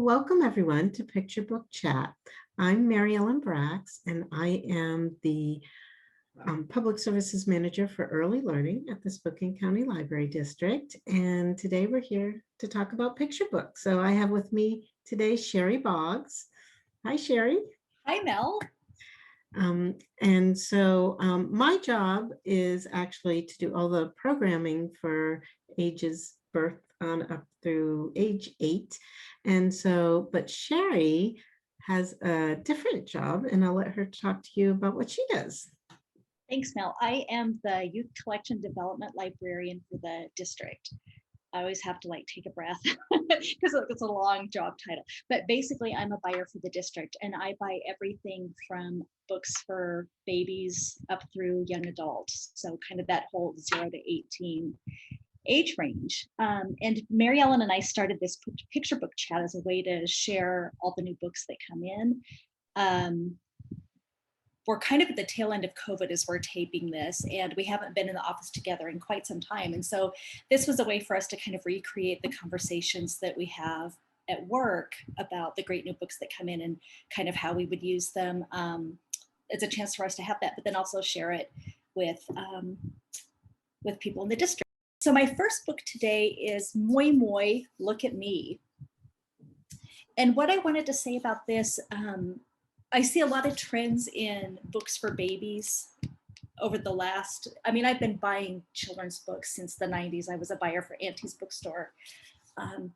welcome everyone to Picture Book Chat. I'm Mary Ellen Brax, and I am the Public Services Manager for Early Learning at the Spokane County Library District. And today we're here to talk about picture books. So I have with me today Sheri Boggs. Hi, Sheri. Hi, Mel. My job is actually to do all the programming for ages birth on up through age 8. But Sheri has a different job, and I'll let her talk to you about what she does. Thanks, Mel. I am the Youth Collection Development Librarian for the district. I always have to take a breath because it's a long job title. But basically, I'm a buyer for the district, and I buy everything from books for babies up through young adults. So kind of that whole 0 to 18 age range. And Mary Ellen and I started this picture book chat as a way to share all the new books that come in. We're kind of at the tail end of COVID as we're taping this, and we haven't been in the office together in quite some time. And so this was a way for us to kind of recreate the conversations that we have at work about the great new books that come in and kind of how we would use them. It's a chance for us to have that, but then also share it with people in the district. So my first book today is Moimoi, Look at Me. And what I wanted to say about this, I see a lot of trends in books for babies over the last, I've been buying children's books since the 90s. I was a buyer for Auntie's bookstore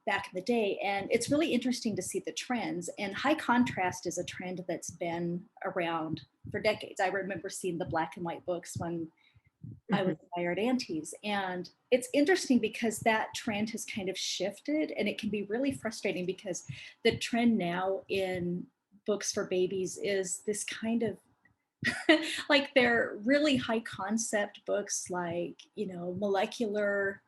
back in the day. And it's really interesting to see the trends. And high contrast is a trend that's been around for decades. I remember seeing the black and white books when I was a buyer at Auntie's. And it's interesting because that trend has kind of shifted, and it can be really frustrating because the trend now in books for babies is this kind of they're really high concept books molecular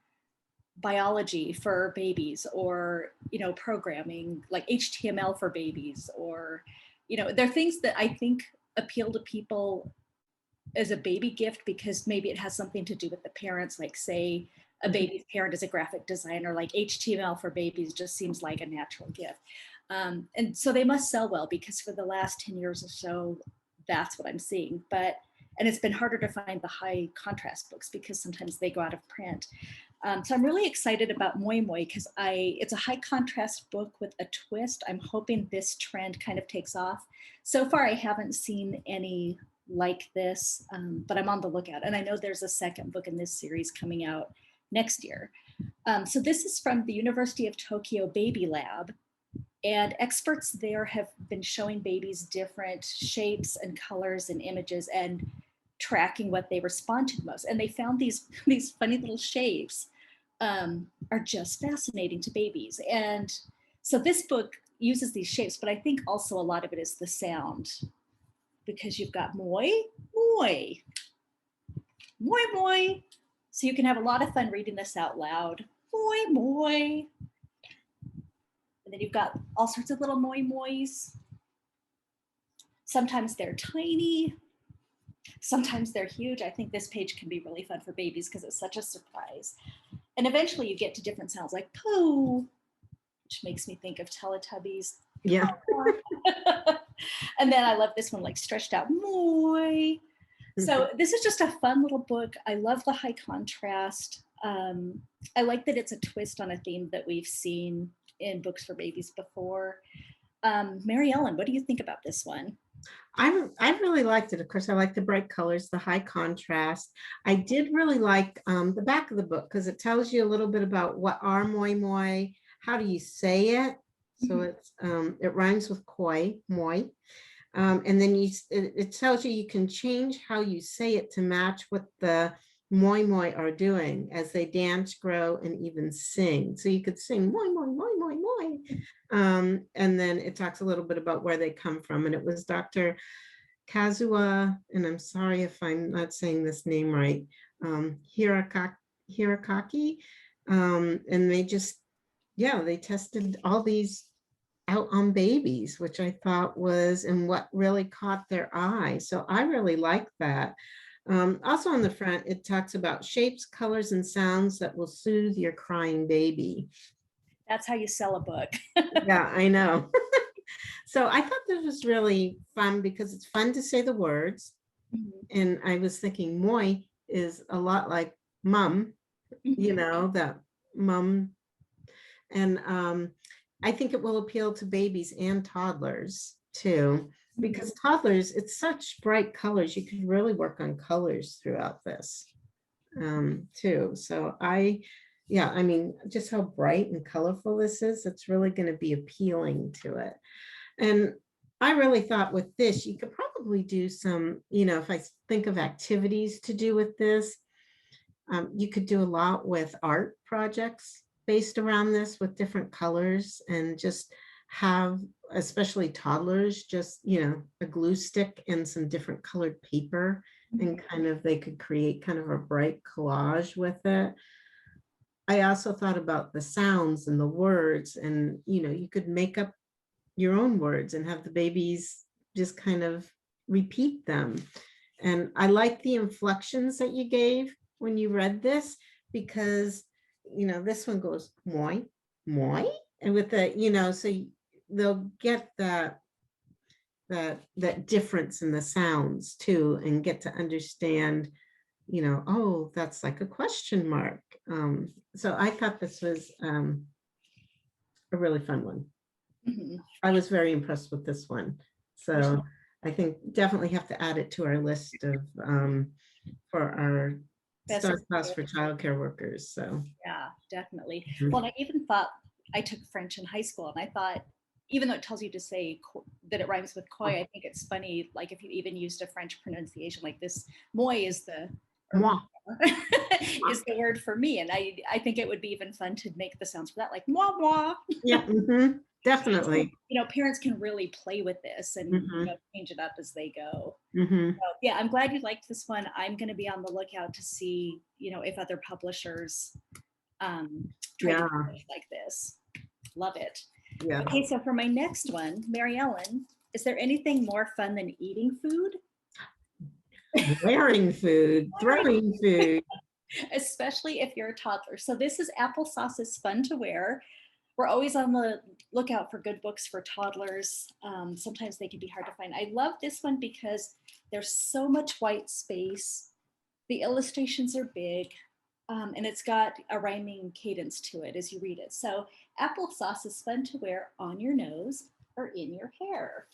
biology for babies, or programming like HTML for babies, or they're things that I think appeal to people as a baby gift because maybe it has something to do with the parents, like say a baby's parent is a graphic designer. Like HTML for babies just seems like a natural gift. And so they must sell well because for the last 10 years or so, that's what I'm seeing. And it's been harder to find the high contrast books because sometimes they go out of print. So I'm really excited about Moimoi because it's a high contrast book with a twist. I'm hoping this trend kind of takes off. So far, I haven't seen any like this, but I'm on the lookout. And I know there's a second book in this series coming out next year. So this is from the University of Tokyo Baby Lab. And experts there have been showing babies different shapes and colors and images and tracking what they respond to the most. And they found these funny little shapes are just fascinating to babies. And so this book uses these shapes, but I think also a lot of it is the sound, because you've got moi, moi, moi, moi. So you can have a lot of fun reading this out loud. Moi, moi. And then you've got all sorts of little moimois. Sometimes they're tiny. Sometimes they're huge. I think this page can be really fun for babies because it's such a surprise. And eventually you get to different sounds like poo, which makes me think of Teletubbies. Yeah. And then I love this one, like stretched out moi. So this is just a fun little book. I love the high contrast. I like that it's a twist on a theme that we've seen in books for babies before. Mary Ellen, what do you think about this one? I really liked it. Of course, I like the bright colors, the high contrast. I did really like the back of the book because it tells you a little bit about what are moimoi, how do you say it. So it rhymes with koi, moi. And then it tells you can change how you say it to match what the moimoi are doing as they dance, grow, and even sing. So you could sing moi, moi, moi, moi, moi. And then it talks a little bit about where they come from. And it was Dr. Kazuha, and I'm sorry if I'm not saying this name right, Hirakaki. And they tested all these out on babies, which I thought was, and what really caught their eye. So I really like that. Also on the front, it talks about shapes, colors, and sounds that will soothe your crying baby. That's how you sell a book. Yeah, I know. So I thought this was really fun because it's fun to say the words. Mhm. And I was thinking moi is a lot like mum, you Mhm. know, that mum. And I think it will appeal to babies and toddlers too, because toddlers, it's such bright colors. You could really work on colors throughout this too. So yeah, I mean, just how bright and colorful this is, it's really going to be appealing to it. And I really thought with this, you could probably do some, if I think of activities to do with this, you could do a lot with art projects based around this with different colors and just have, especially toddlers, just, a glue stick and some different colored paper and kind of, they could create kind of a bright collage with it. I also thought about the sounds and the words and, you could make up your own words and have the babies just kind of repeat them. And I like the inflections that you gave when you read this, because, this one goes moi, moi, and with the, so they'll get that difference in the sounds too, and get to understand, oh, that's like a question mark. So I thought this was a really fun one. Mhm. I was very impressed with this one. So I think definitely have to add it to our list of for our Best star class for childcare workers. So Yeah, definitely. Mhm. Well, I even thought, I took French in high school, and I thought, even though it tells you to say that it rhymes with koi, I think it's funny, like if you even used a French pronunciation like this, moi is the Moi. is the word for me, and I think it would be even fun to make the sounds for that, like moi moi. Yeah, definitely. Parents can really play with this and Mhm, change it up as they go. mhm. So, yeah, I'm glad you liked this one. I'm going to be on the lookout to see, if other publishers try to do Yeah, things like this. Love it. yeah. Okay, so for my next one, Mary Ellen, is there anything more fun than eating food? Wearing food, throwing food. Especially if you're a toddler. So this is Applesauce is Fun to Wear. We're always on the lookout for good books for toddlers. Sometimes they can be hard to find. I love this one because there's so much white space. The illustrations are big, and it's got a rhyming cadence to it as you read it. So applesauce is fun to wear on your nose or in your hair.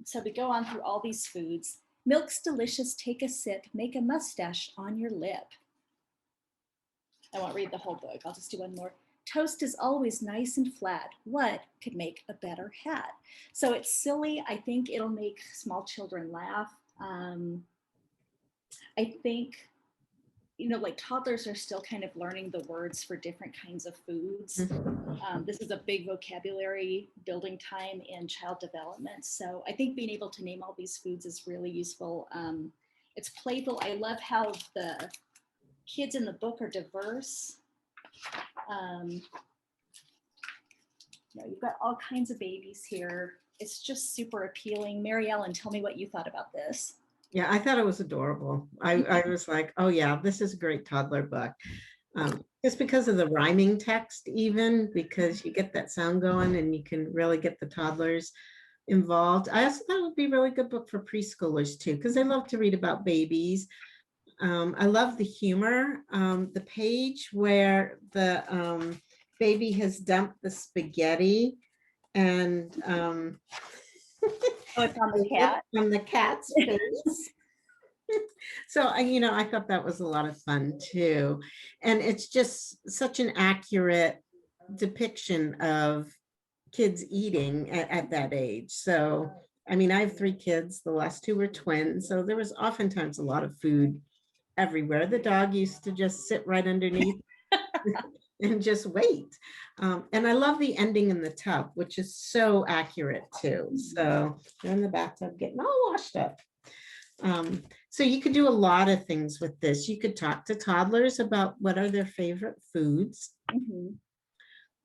So we go on through all these foods. Milk's delicious, take a sip, make a mustache on your lip. I won't read the whole book, I'll just do one more. Toast is always nice and flat. What could make a better hat? So it's silly. I think it'll make small children laugh. I think, like toddlers are still kind of learning the words for different kinds of foods. This is a big vocabulary building time in child development. So I think being able to name all these foods is really useful. It's playful. I love how the kids in the book are diverse. You've got all kinds of babies here. It's just super appealing. Mary Ellen, tell me what you thought about this. Yeah, I thought it was adorable. I was like, oh yeah, this is a great toddler book. Just because of the rhyming text, even because you get that sound going and you can really get the toddlers involved. I also thought it would be a really good book for preschoolers too, because they love to read about babies. I love the humor. The page where the baby has dumped the spaghetti and Oh, it's on the cat. from the cat's face. So I thought that was a lot of fun too. And it's just such an accurate depiction of kids eating at that age. So, I mean, I have 3 kids. The last 2 were twins. So there was oftentimes a lot of food everywhere. The dog used to just sit right underneath and just wait. And I love the ending in the tub, which is so accurate too. So they're in the bathtub getting all washed up. So you could do a lot of things with this. You could talk to toddlers about what are their favorite foods.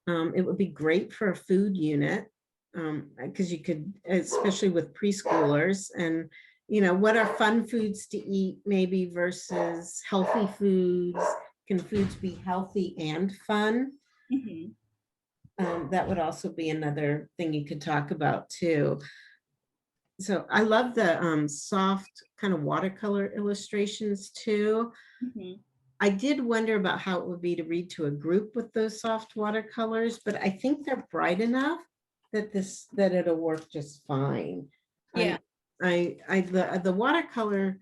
It would be great for a food unit because you could, especially with preschoolers, and what are fun foods to eat maybe versus healthy foods. Can foods be healthy and fun? That would also be another thing you could talk about too. So I love the soft kind of watercolor illustrations too. Mhm. I did wonder about how it would be to read to a group with those soft watercolors, but I think they're bright enough that it'll work just fine. Yeah. The watercolor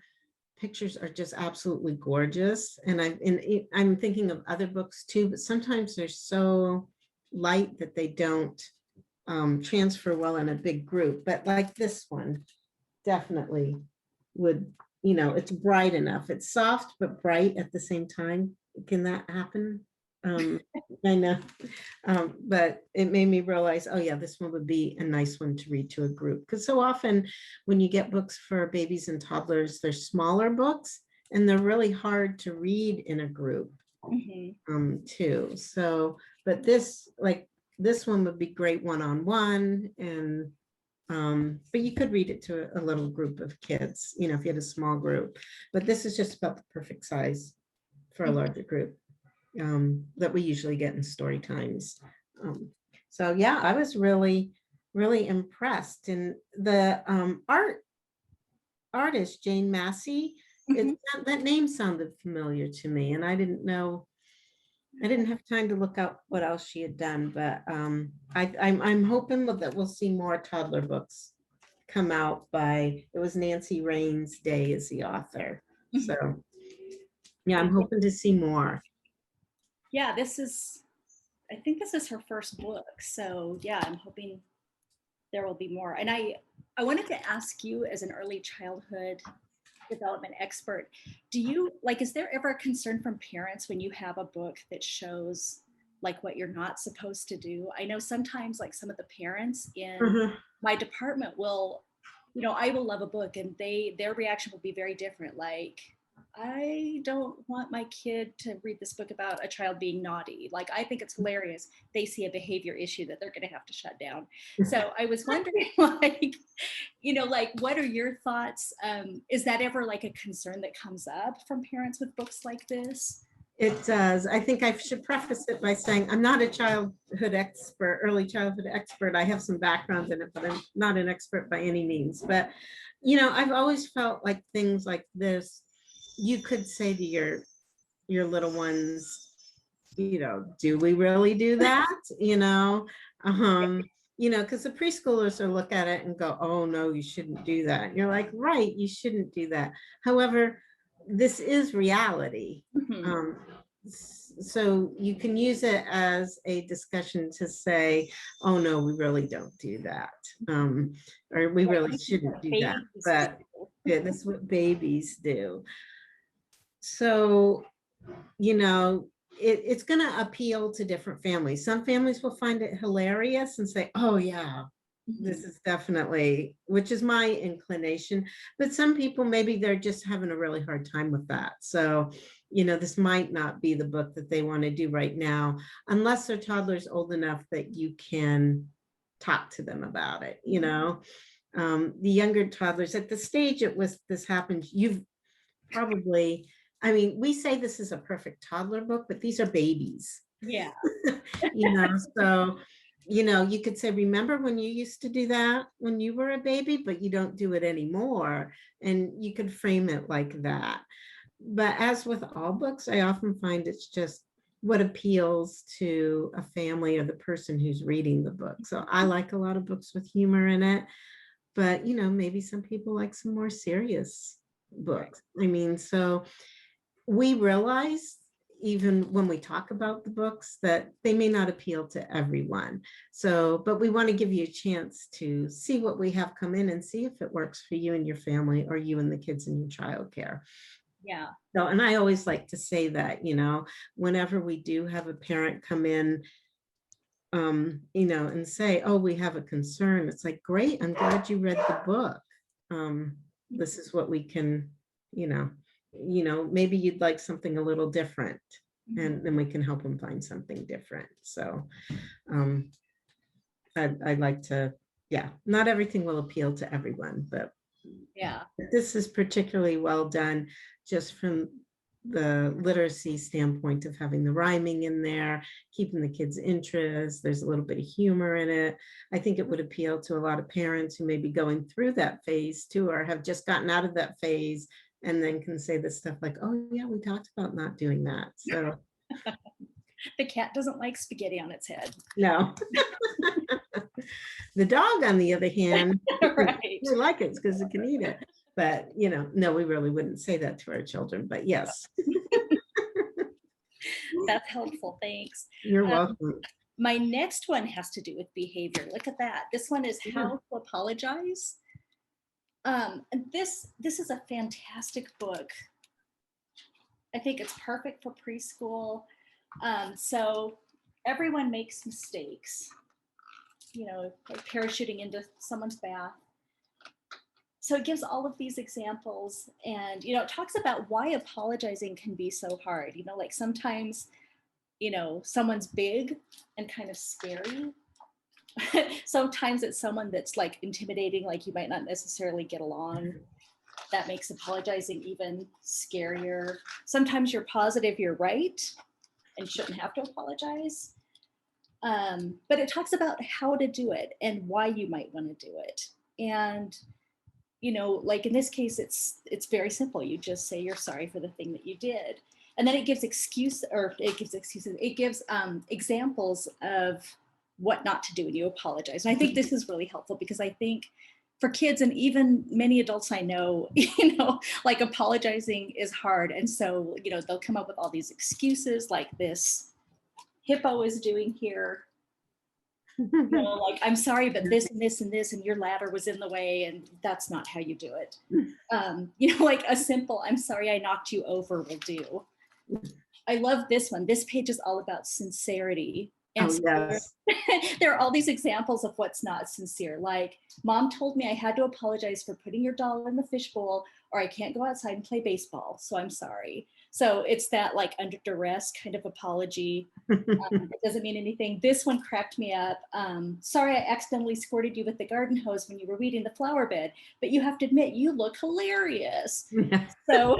pictures are just absolutely gorgeous, and I'm thinking of other books too, but sometimes they're so light that they don't transfer well in a big group. But like this one, definitely would, it's bright enough. It's soft but bright at the same time. Can that happen? Um, I know. But it made me realize, oh yeah, this one would be a nice one to read to a group. Because so often when you get books for babies and toddlers, they're smaller books and they're really hard to read in a group too. So, but this one would be great one-on-one, and but you could read it to a little group of kids, if you had a small group. But this is just about the perfect size for a larger group that we usually get in story times. So yeah, I was really, really impressed. And the artist, Jane Massey, that name sounded familiar to me, and I didn't have time to look up what else she had done, but I'm hoping that we'll see more toddler books come out it was Nancy Raines Day is the author. So yeah, I'm hoping to see more. Yeah, I think this is her first book. So yeah, I'm hoping there will be more. And I wanted to ask you, as an early childhood development expert, is there ever a concern from parents when you have a book that shows like what you're not supposed to do? I know sometimes like some of the parents in my department will, I will love a book and their reaction will be very different. Like, I don't want my kid to read this book about a child being naughty. Like, I think it's hilarious. They see a behavior issue that they're going to have to shut down. So I was wondering, what are your thoughts? Is that ever like a concern that comes up from parents with books like this? It does. I think I should preface it by saying I'm not a early childhood expert. I have some background in it, but I'm not an expert by any means. But, I've always felt like things like this, you could say to your little ones, do we really do that? Because the preschoolers will look at it and go, oh no, you shouldn't do that. And you're like, right, you shouldn't do that. However, this is reality. So you can use it as a discussion to say, oh no, we really don't do that. Or we really shouldn't do that. But yeah, that's what babies do. So, it's going to appeal to different families. Some families will find it hilarious and say, oh yeah, this is definitely, which is my inclination. But some people, maybe they're just having a really hard time with that. So, this might not be the book that they want to do right now, unless their toddler's old enough that you can talk to them about it. The younger toddlers, at the stage this happened, you've probably, we say this is a perfect toddler book, but these are babies. Yeah. So, you could say, remember when you used to do that when you were a baby, but you don't do it anymore. And you could frame it like that. But as with all books, I often find it's just what appeals to a family or the person who's reading the book. So I like a lot of books with humor in it, but maybe some people like some more serious books. So we realize, even when we talk about the books, that they may not appeal to everyone. So, but we want to give you a chance to see what we have come in and see if it works for you and your family, or you and the kids in your childcare. Yeah. So, and I always like to say that, whenever we do have a parent come in, and say, oh, we have a concern, it's like, great, I'm glad you read the book. This is what we can, maybe you'd like something a little different, and then we can help them find something different. So I'd like to, not everything will appeal to everyone, but yeah, this is particularly well done, just from the literacy standpoint of having the rhyming in there, keeping the kids' interest. There's a little bit of humor in it. I think it would appeal to a lot of parents who may be going through that phase too, or have just gotten out of that phase and then can say this stuff like, oh yeah, we talked about not doing that. So The cat doesn't like spaghetti on its head. no. The dog, on the other hand, Right. we like it because it can eat it. But, you know, no, we really wouldn't say that to our children. But yes, That's helpful. Thanks. you're welcome. My next one has to do with behavior. Look at that. This one is how to apologize. And this is a fantastic book. I think it's perfect for preschool. So everyone makes mistakes, you know, like parachuting into someone's bath. So it gives all of these examples, and, you know, it talks about why apologizing can be so hard. You know, like sometimes, you know, someone's big and kind of scary. Sometimes it's someone that's like intimidating, like you might not necessarily get along. That makes apologizing even scarier. Sometimes you're positive you're right and shouldn't have to apologize. But it talks about how to do it and why you might want to do it. And, you know, like in this case, it's very simple. You just say you're sorry for the thing that you did. And then it gives excuses, it gives examples of what not to do when you apologize. And I think this is really helpful because I think for kids and even many adults I know, you know, like apologizing is hard. And so, you know, they'll come up with all these excuses like this hippo is doing here. You know, like, I'm sorry, but this and this and this, and your ladder was in the way, and that's not how you do it. You know, like a simple, I'm sorry I knocked you over will do. I love this one. This page is all about sincerity. And so yes. there are all these examples of what's not sincere. Like, mom told me I had to apologize for putting your doll in the fishbowl, or I can't go outside and play baseball, so I'm sorry. So it's that like under duress kind of apology. It doesn't mean anything. This one cracked me up. Sorry, I accidentally squirted you with the garden hose when you were weeding the flower bed, but you have to admit you look hilarious. Yes. So,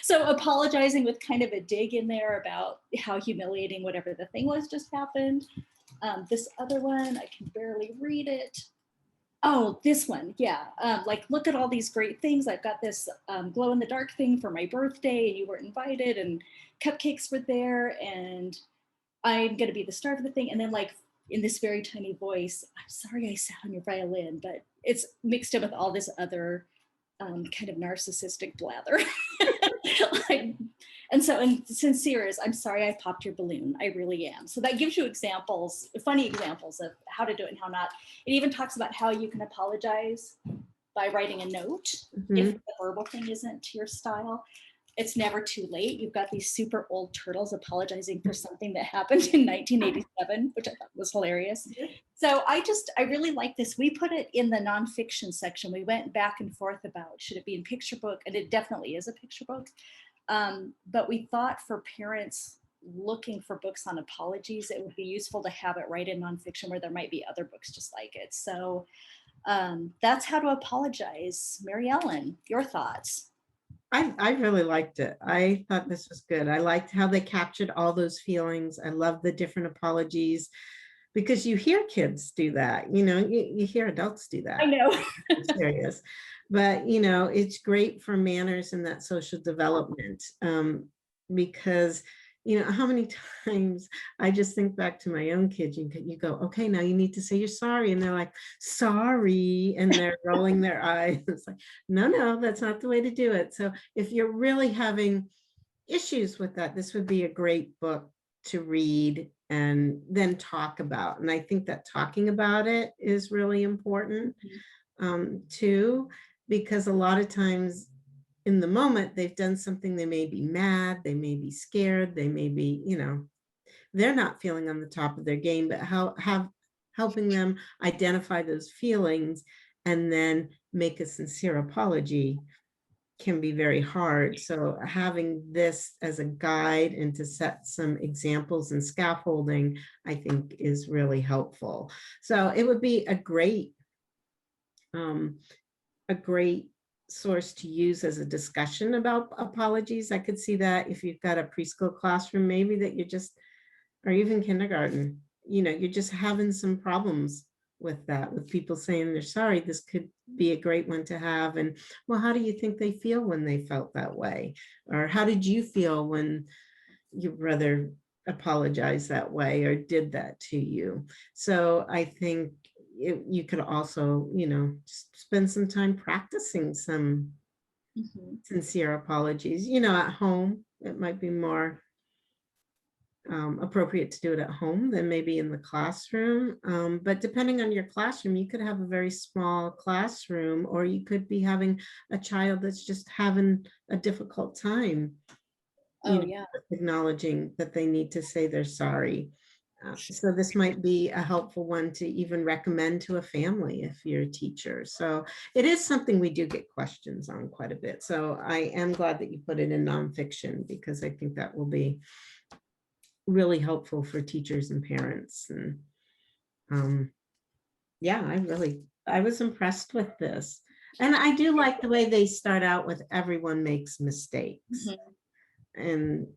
so apologizing with kind of a dig in there about how humiliating whatever the thing was just happened. This other one, I can barely read it. Oh, this one, yeah. Like, look at all these great things. I've got this glow in the dark thing for my birthday, and you weren't invited, and cupcakes were there, and I'm going to be the star of the thing. And then, like, in this very tiny voice, I'm sorry I sat on your violin, but it's mixed in with all this other kind of narcissistic blather. Like, and sincere is, I'm sorry I popped your balloon. I really am. So that gives you examples, funny examples of how to do it and how not. It even talks about how you can apologize by writing a note if the verbal thing isn't your style. It's never too late. You've got these super old turtles apologizing for something that happened in 1987, which I thought was hilarious. So I really like this. We put it in the nonfiction section. We went back and forth about, should it be in picture book? And it definitely is a picture book. But we thought for parents looking for books on apologies, it would be useful to have it right in nonfiction where there might be other books just like it. So that's how to apologize. Mary Ellen, your thoughts? I really liked it. I thought this was good. I liked how they captured all those feelings. I love the different apologies because you hear kids do that. You know, you hear adults do that. I know. I'm serious. But, you know, it's great for manners and that social development because, you know, how many times I just think back to my own kids, you go, okay, now you need to say you're sorry. And they're like, sorry. And they're rolling their eyes. It's like, no, that's not the way to do it. So if you're really having issues with that, this would be a great book to read and then talk about. And I think that talking about it is really important too, because a lot of times in the moment they've done something, they may be mad, they may be scared, they may be, you know, they're not feeling on the top of their game, but helping them identify those feelings and then make a sincere apology can be very hard. So having this as a guide and to set some examples and scaffolding, I think is really helpful. So it would be a great source to use as a discussion about apologies. I could see that if you've got a preschool classroom, maybe that you're just, or even kindergarten, you're just having some problems with that, with people saying they're sorry. This could be a great one to have. And well, how do you think they feel when they felt that way? Or how did you feel when your brother apologized that way or did that to you? So I think you could also, just spend some time practicing some sincere apologies. At home, it might be more appropriate to do it at home than maybe in the classroom. But depending on your classroom, you could have a very small classroom, or you could be having a child that's just having a difficult time acknowledging that they need to say they're sorry. So this might be a helpful one to even recommend to a family if you're a teacher. So it is something we do get questions on quite a bit. So I am glad that you put it in nonfiction, because I think that will be really helpful for teachers and parents. And yeah, I was impressed with this. And I do like the way they start out with everyone makes mistakes. And,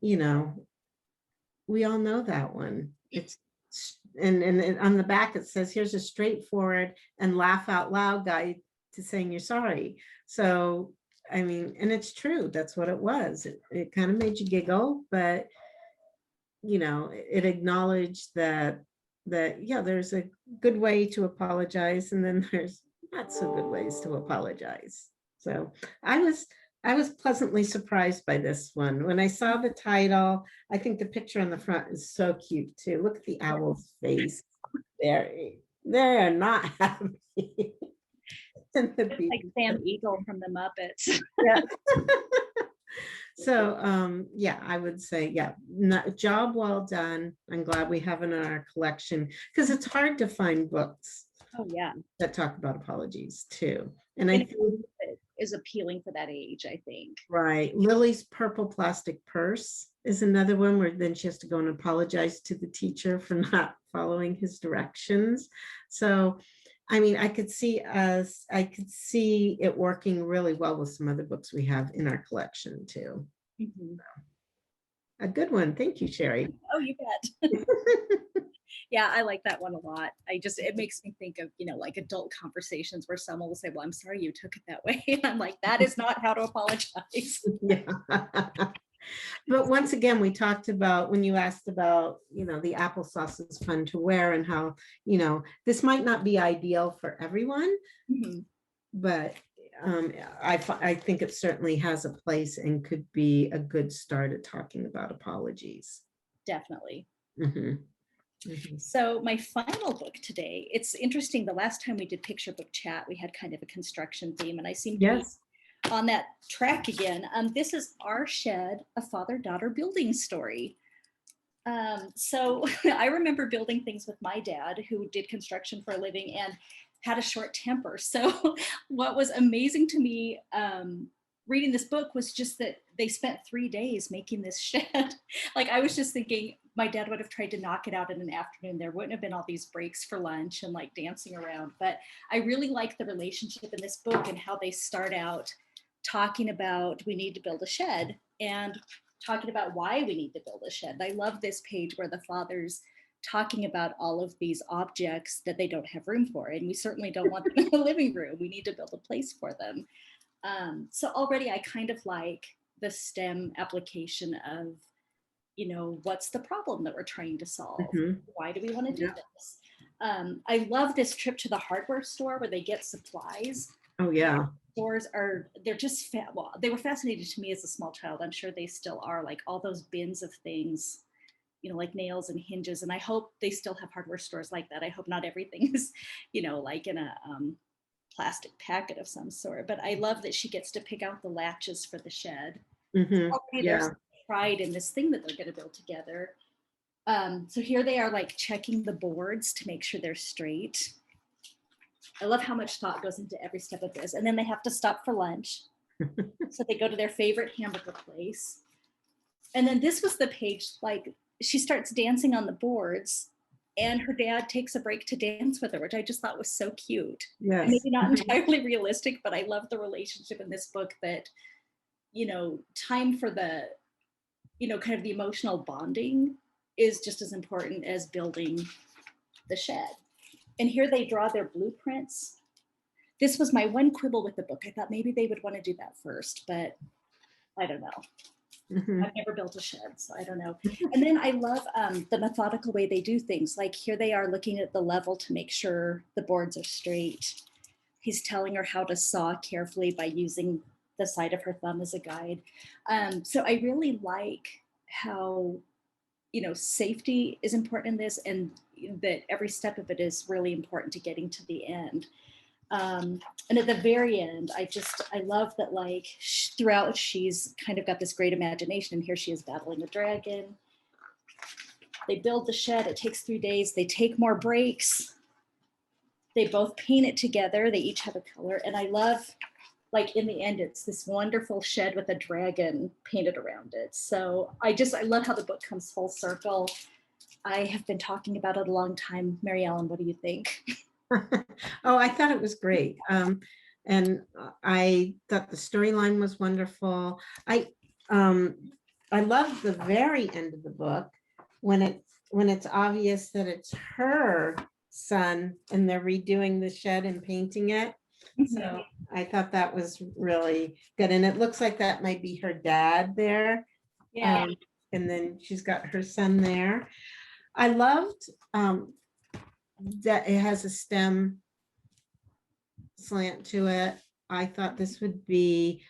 we all know that one. It's and on the back it says, here's a straightforward and laugh out loud guide to saying you're sorry. So, I mean, and it's true. That's what it was. It kind of made you giggle, but it acknowledged that yeah, there's a good way to apologize, and then there's not so good ways to apologize. So I was pleasantly surprised by this one. When I saw the title, I think the picture on the front is so cute too. Look at the owl's face. They're not happy. It's like Sam Eagle from the Muppets. Yeah. So yeah, I would say, yeah, job well done. I'm glad we have it in our collection, because it's hard to find books that talk about apologies too. And I think it is appealing for that age, I think. Right. Lily's Purple Plastic Purse is another one where then she has to go and apologize to the teacher for not following his directions. So I mean, I could see it working really well with some other books we have in our collection too. So, a good one. Thank you, Sheri. Oh, you bet. Yeah, I like that one a lot. It makes me think of, like adult conversations where someone will say, well, I'm sorry you took it that way. And I'm like, that is not how to apologize. Yeah. But once again, we talked about, when you asked about, the applesauce is fun to wear, and how, this might not be ideal for everyone, but I think it certainly has a place and could be a good start at talking about apologies. Definitely. So my final book today, it's interesting. The last time we did picture book chat, we had kind of a construction theme, and I seem to be on that track again. This is Our Shed, a father-daughter building story. So I remember building things with my dad, who did construction for a living and had a short temper. So what was amazing to me reading this book was just that they spent 3 days making this shed. Like, I was just thinking my dad would have tried to knock it out in an afternoon. There wouldn't have been all these breaks for lunch and like dancing around. But I really like the relationship in this book and how they start out talking about, we need to build a shed, and talking about why we need to build a shed. I love this page where the father's talking about all of these objects that they don't have room for. And we certainly don't want them in the living room. We need to build a place for them. So already I kind of like the STEM application of, what's the problem that we're trying to solve? Why do we want to do this? I love this trip to the hardware store where they get supplies. Oh yeah. Stores they're just, they were fascinated to me as a small child. I'm sure they still are, like all those bins of things, like nails and hinges. And I hope they still have hardware stores like that. I hope not everything is, like in a plastic packet of some sort. But I love that she gets to pick out the latches for the shed. There's pride in this thing that they're going to build together. So here they are, like checking the boards to make sure they're straight. I love how much thought goes into every step of this. And then they have to stop for lunch. So they go to their favorite hamburger place. And then this was the page, like she starts dancing on the boards and her dad takes a break to dance with her, which I just thought was so cute. And Yes. maybe not entirely realistic, but I love the relationship in this book that, time for the, kind of the emotional bonding is just as important as building the shed. And here they draw their blueprints. This was my one quibble with the book. I thought maybe they would want to do that first, but I don't know. I've never built a shed, so I don't know. And then I love the methodical way they do things. Like here they are looking at the level to make sure the boards are straight. He's telling her how to saw carefully by using the side of her thumb as a guide. So I really like how, safety is important in this, and that every step of it is really important to getting to the end. And at the very end, I love that, like, throughout she's kind of got this great imagination, and here she is battling a dragon. They build the shed. It takes 3 days. They take more breaks. They both paint it together. They each have a color. And I love, like, in the end, it's this wonderful shed with a dragon painted around it. So I love how the book comes full circle. I have been talking about it a long time. Mary Ellen, what do you think? Oh, I thought it was great. And I thought the storyline was wonderful. I love the very end of the book when it's obvious that it's her son and they're redoing the shed and painting it. So I thought that was really good. And it looks like that might be her dad there. Yeah. And then she's got her son there. I loved that it has a stem slant to it. I thought this would be,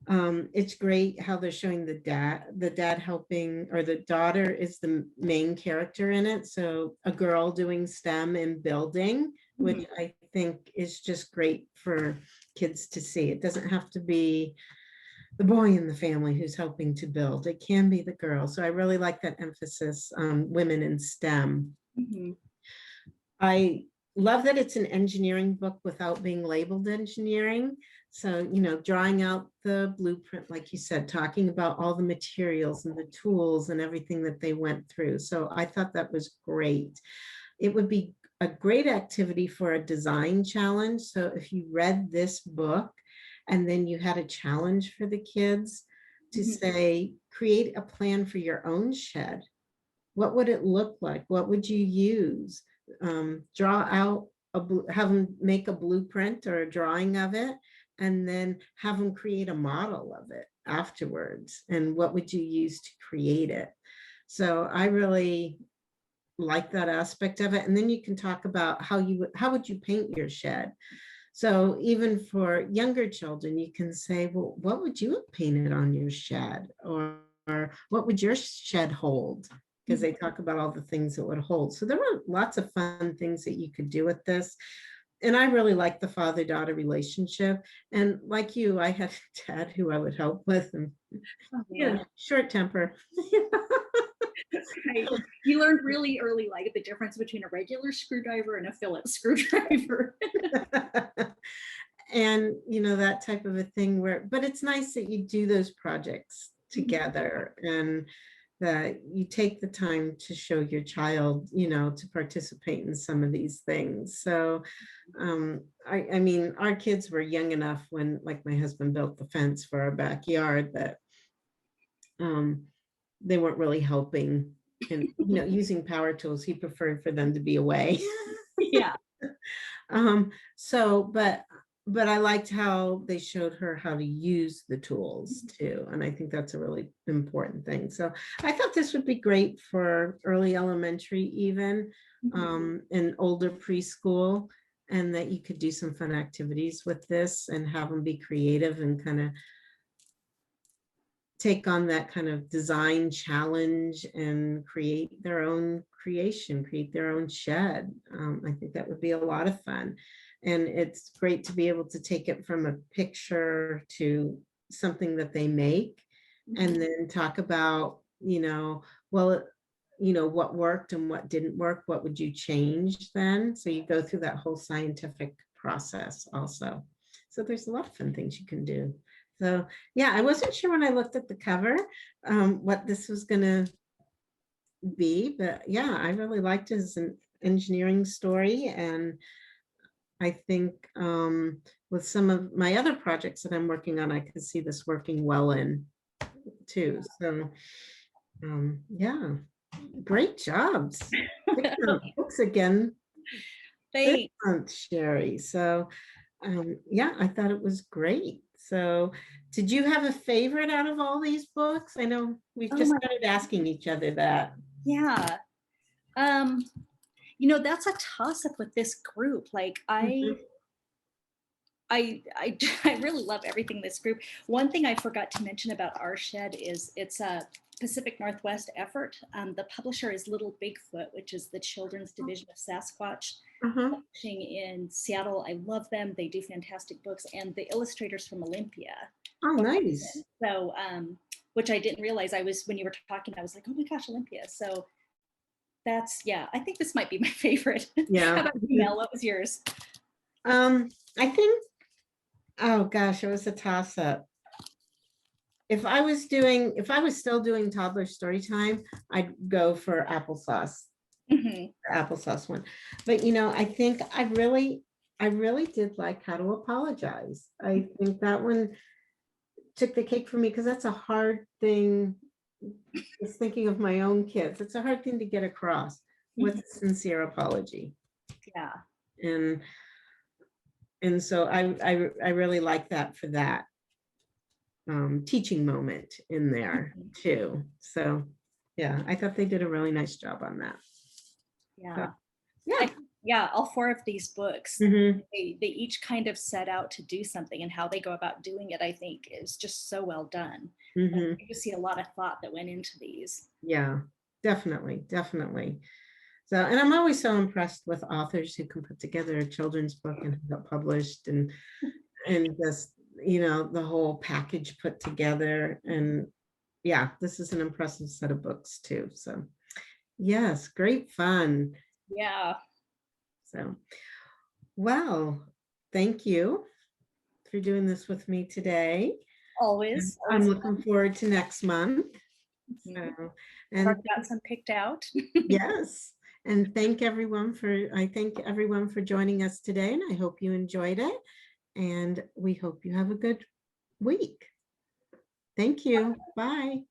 it's great how they're showing the dad helping, or the daughter is the main character in it. So a girl doing STEM and building, which I think is just great for kids to see. It doesn't have to be the boy in the family who's helping to build. It can be the girl. So I really like that emphasis on women in STEM. I love that it's an engineering book without being labeled engineering. So, drawing out the blueprint, like you said, talking about all the materials and the tools and everything that they went through. So I thought that was great. It would be a great activity for a design challenge. So if you read this book and then you had a challenge for the kids to say, create a plan for your own shed. What would it look like? What would you use? Draw out, have them make a blueprint or a drawing of it, and then have them create a model of it afterwards. And what would you use to create it? So I really like that aspect of it. And then you can talk about how would you paint your shed? So even for younger children, you can say, well, what would you have painted on your shed? Or what would your shed hold? Because they talk about all the things it would hold. So there were lots of fun things that you could do with this. And I really like the father-daughter relationship. And like you, I had a dad who I would help with, and short temper. Right. You learned really early, like, the difference between a regular screwdriver and a Phillips screwdriver. And that type of a thing but it's nice that you do those projects together, and that you take the time to show your child, to participate in some of these things. So I mean, our kids were young enough when, like, my husband built the fence for our backyard, that they weren't really helping, and using power tools. He preferred for them to be away. Yeah. So but I liked how they showed her how to use the tools too. And I think that's a really important thing. So I thought this would be great for early elementary, even, and older preschool, and that you could do some fun activities with this and have them be creative and kind of take on that kind of design challenge and create their own creation, create their own shed. I think that would be a lot of fun. And it's great to be able to take it from a picture to something that they make, and then talk about, well, what worked and what didn't work. What would you change then? So you go through that whole scientific process also. So there's a lot of fun things you can do. So yeah, I wasn't sure when I looked at the cover what this was gonna be, but yeah, I really liked his engineering story, and I think with some of my other projects that I'm working on, I can see this working well in too. So yeah, great jobs. Excellent books again. Thanks. Excellent, Sheri. So yeah, I thought it was great. So did you have a favorite out of all these books? I know we've Oh just my, started asking each other that. yeah. That's a toss up with this group. Like Mhm. I really love everything in this group. One thing I forgot to mention about Our Shed is it's a Pacific Northwest effort. The publisher is Little Bigfoot, which is the children's division of Sasquatch, Uh-huh. publishing in Seattle. I love them. They do fantastic books, and the illustrators from Olympia. Oh, nice. So, which I didn't realize. I was when you were talking, I was like, oh my gosh, Olympia. So yeah. I think this might be my favorite. How Yeah. about you, Mel? What was yours? I think, oh gosh, it was a toss up. If I was still doing toddler story time, I'd go for Applesauce, Mm-hmm. the Applesauce one. But I think I really did like How to Apologize. I think that one took the cake for me because that's a hard thing. Just thinking of my own kids, it's a hard thing to get across with a sincere apology. Yeah. And so I really like that for that teaching moment in there too. So yeah, I thought they did a really nice job on that. So, Yeah. yeah. Yeah, all four of these books, Mhm. they each kind of set out to do something, and how they go about doing it, I think, is just so well done. Mhm. You see a lot of thought that went into these. Yeah, definitely, definitely. So, and I'm always so impressed with authors who can put together a children's book and have it published and just, the whole package put together. And yeah, this is an impressive set of books too. So yes, great fun. Yeah, So, well, thank you for doing this with me today. always, I'm always looking forward to next month. fun. So, I've and already got some picked out. yes, and I thank everyone for joining us today, and I hope you enjoyed it. And we hope you have a good week. Thank you. Bye.